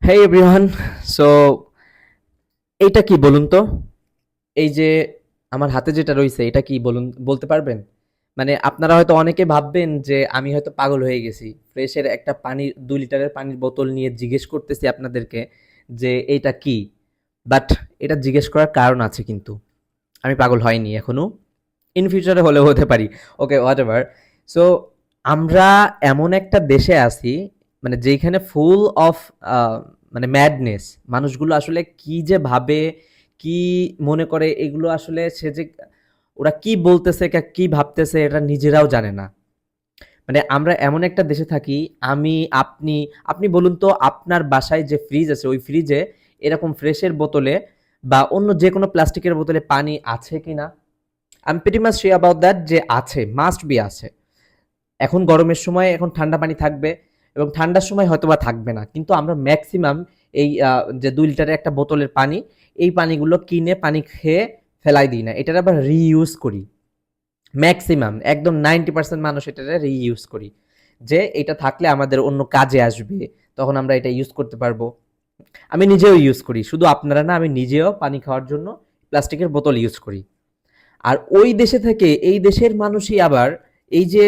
হেই everyone. So এইটা কি বলুন তো? এই যে আমার হাতে যেটা রইছে এটা কি বলুন, বলতে পারবেন? মানে আপনারা হয়তো অনেকে ভাববেন যে আমি হয়তো পাগল হয়ে গেছি। ফ্রেশের একটা পানির ২ লিটারের পানির বোতল নিয়ে জিজ্ঞেস করতেছি আপনাদেরকে যে এইটা কি? বাট এটা জিজ্ঞেস করার কারণ আছে কিন্তু। আমি পাগল হয়নি এখনো। ইন ফিউচারে হলেও হতে পারি। ওকে হোয়াটএভার। সো আমরা এমন একটা দেশে আছি মানে যেইখানে ফুল অফ মানে ম্যাডনেস। মানুষগুলো আসলে কি যে ভাবে, কি মনে করে এগুলো আসলে সে যে ওরা কি বলতেছে, কি ভাবতেছে এটা নিজেরাও জানে না। মানে আমরা এমন একটা দেশে থাকি, আমি, আপনি, আপনি বলুন তো আপনার বাসায় যে ফ্রিজ আছে ওই ফ্রিজে এরকম ফ্রেশের বোতলে বা অন্য যেকোনো প্লাস্টিকের বোতলে পানি আছে কিনা? I am pretty much sure about that যে আছে, মাস্ট বি আছে। এখন গরমের সময় এখন ঠান্ডা পানি থাকবে এবং ঠান্ডার সময় হয়তোবা থাকবে না। কিন্তু আমরা ম্যাক্সিমাম এই যে ২ লিটারের একটা বোতলের পানি, এই পানিগুলো কিনে পানি খেয়ে ফেলাই দিই না। এটার আবার রিইউজ করি। ম্যাক্সিমাম একদম 90% মানুষ এটারে রিইউজ করি। যে এটা থাকলে আমাদের অন্য কাজে আসবে। তখন আমরা এটা ইউজ করতে পারবো। আমি নিজেও ইউজ করি। শুধু আপনারা না, আমি নিজেও পানি খাওয়ার জন্য প্লাস্টিকের বোতল ইউজ করি। আর ওই দেশে থেকে এই দেশের মানুষই আবার এই যে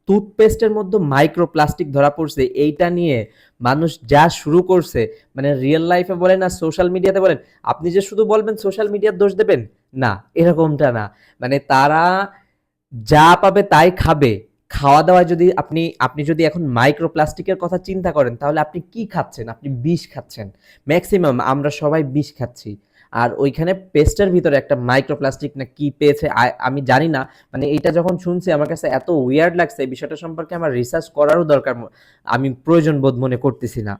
টুথপেস্টের মধ্যে মাইক্রো প্লাস্টিক ধরা পড়ছে এইটা নিয়ে মানুষ যা শুরু করছে, মানে রিয়েল লাইফে বলেন আর সোশ্যাল মিডিয়াতে বলেন, আপনি যে শুধু বলবেন সোশ্যাল মিডিয়ার দোষ দেবেন, না, এরকমটা না। মানে তারা যা পাবে তাই খাবে। খাওয়া দাওয়া যদি আপনি আপনি যদি এখন মাইক্রো প্লাস্টিকের কথা চিন্তা করেন তাহলে আপনি কি খাচ্ছেন? আপনি বিষ খাচ্ছেন। ম্যাক্সিমাম আমরা সবাই বিষ খাচ্ছি। আর ওইখানে পেস্টের ভিতরে একটা মাইক্রো প্লাস্টিক না কি পেয়েছে আমি জানি না। মানে এইটা যখন শুনছি আমার কাছে এত উইয়ার্ড লাগছে, এই বিষয়টা সম্পর্কে আমার রিসার্চ করারও দরকার আমি প্রয়োজন বোধ মনে করতেছি না।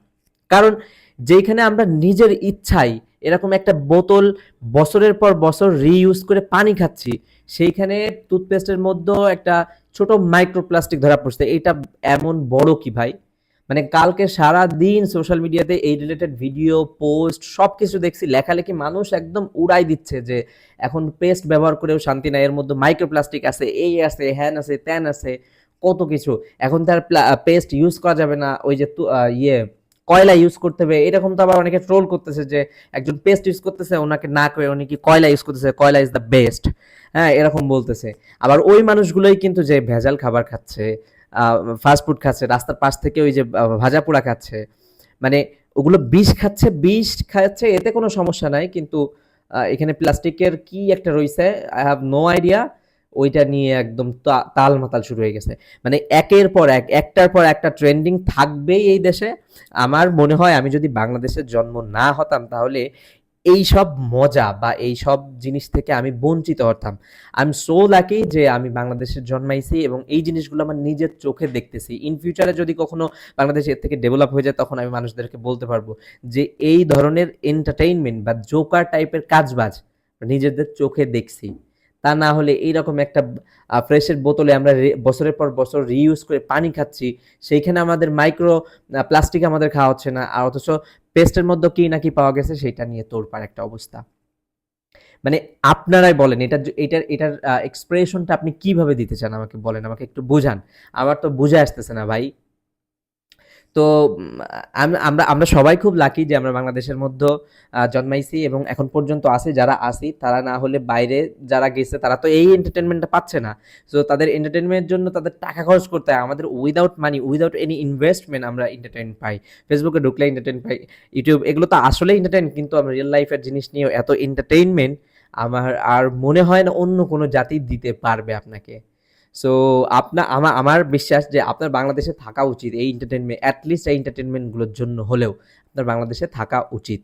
কারণ যেইখানে আমরা নিজের ইচ্ছায় এরকম একটা বোতল বছরের পর বছর রিইউজ করে পানি খাচ্ছি, সেইখানে টুথপেস্টের মধ্যেও একটা ছোট মাইক্রো প্লাস্টিক ধরা পড়ছে। এটা এমন বড় কি ভাই? মানে কালকে সারা দিন সোশ্যাল মিডিয়াতে এই রিলেটেড ভিডিও, পোস্ট সবকিছু দেখছি, লেখালেখি মানুষ একদম উড়াই দিচ্ছে যে এখন পেস্ট ব্যবহার করেও শান্তি নাই, এর মধ্যে মাইক্রো প্লাস্টিক আছে, এই আছে, হ্যান আছে, ত্যান আছে, কত কিছু। এখন তার পেস্ট ইউজ করা যাবে না, ওই যে কয়লা ইউজ করতে হবে, এরকম তো আবার অনেকে ট্রোল করতেছে যে একজন পেস্ট ইউজ করতেছে ওনাকে না করে উনি কি কয়লা ইউজ করতেছে, কয়লা ইজ দ্য বেস্ট। হ্যাঁ, এরকম বলতেছে। আবার ওই মানুষগুলোই কিন্তু যে ভেজাল খাবার খাচ্ছে, ফাস্ট ফুড খাচ্ছে, রাস্তার পাশ থেকে ওই যে ভাজা পোড়া খাচ্ছে, মানে ওগুলো বিষ খাচ্ছে, বিষ খাচ্ছে, এতে কোনো সমস্যা নাই। কিন্তু এখানে প্লাস্টিকের কি একটা রইছে, আই হ্যাভ নো আইডিয়া। ওইটা নিয়ে একদম তাল মাতাল শুরু হয়ে গেছে। মানে একের পর এক, একটার পর একটা ট্রেন্ডিং থাকবেই এই দেশে। আমার মনে হয় আমি যদি বাংলাদেশের জন্ম না হতাম তাহলে এইসব মজা বা এইসব জিনিস থেকে আমি বঞ্চিত হতাম। আই এম সো লাকি যে আমি বাংলাদেশে জন্মাইছি এবং এই জিনিসগুলো আমার নিজের চোখে দেখতেছি। ইন ফিউচারে যদি কখনো বাংলাদেশ এর থেকে ডেভেলপ হয়ে যায় তখন আমি মানুষদেরকে বলতে পারবো যে এই ধরনের এন্টারটেইনমেন্ট বা জোকার টাইপের কাজবাজ নিজেদের চোখে দেখছি। তা না হলে এইরকম একটা ফ্রেশের বোতলে আমরা বছরের পর বছর রিইউজ করে পানি খাচ্ছি, সেইখানে আমাদের মাইক্রো প্লাস্টিক আমাদের খাওয়া হচ্ছে না, আর অথচ পেস্টের মধ্যে কি নাকি পাওয়া গেছে সেটা নিয়ে তোলপাড় একটা অবস্থা। মানে আপনারাই বলেন এটার এক্সপ্রেশনটা আপনি কিভাবে দিতে চান আমাকে বলেন, আমাকে একটু বুঝান। আমার তো বুঝে আসতেছে না ভাই। তো আমরা আমরা সবাই খুব লাকি যে আমরা বাংলাদেশের মধ্যে জন্মাইছি এবং এখন পর্যন্ত আছি যারা আছি, তারা না হলে বাইরে যারা গেছে তারা তো এই এন্টারটেনমেন্টটা পাচ্ছে না। সো তাদের এন্টারটেনমেন্টের জন্য তাদের টাকা খরচ করতে হয়। আমাদের উইদাউট মানি, উইদাউট এনি ইনভেস্টমেন্ট আমরা এন্টারটেইন পাই। ফেসবুকে ঢুকলে এন্টারটেইন পাই, ইউটিউব, এগুলো তো আসলে এন্টারটেইন, কিন্তু আমরা রিয়েল লাইফের জিনিস নিয়েও এত এন্টারটেইনমেন্ট আমার আর মনে হয় না অন্য কোনো জাতি দিতে পারবে আপনাকে। সো আমার বিশ্বাস যে আপনার বাংলাদেশে থাকা উচিত এই এন্টারটেনমেন্ট, অ্যাটলিস্ট এই এন্টারটেনমেন্ট গুলোর জন্য হলেও আপনার বাংলাদেশে থাকা উচিত।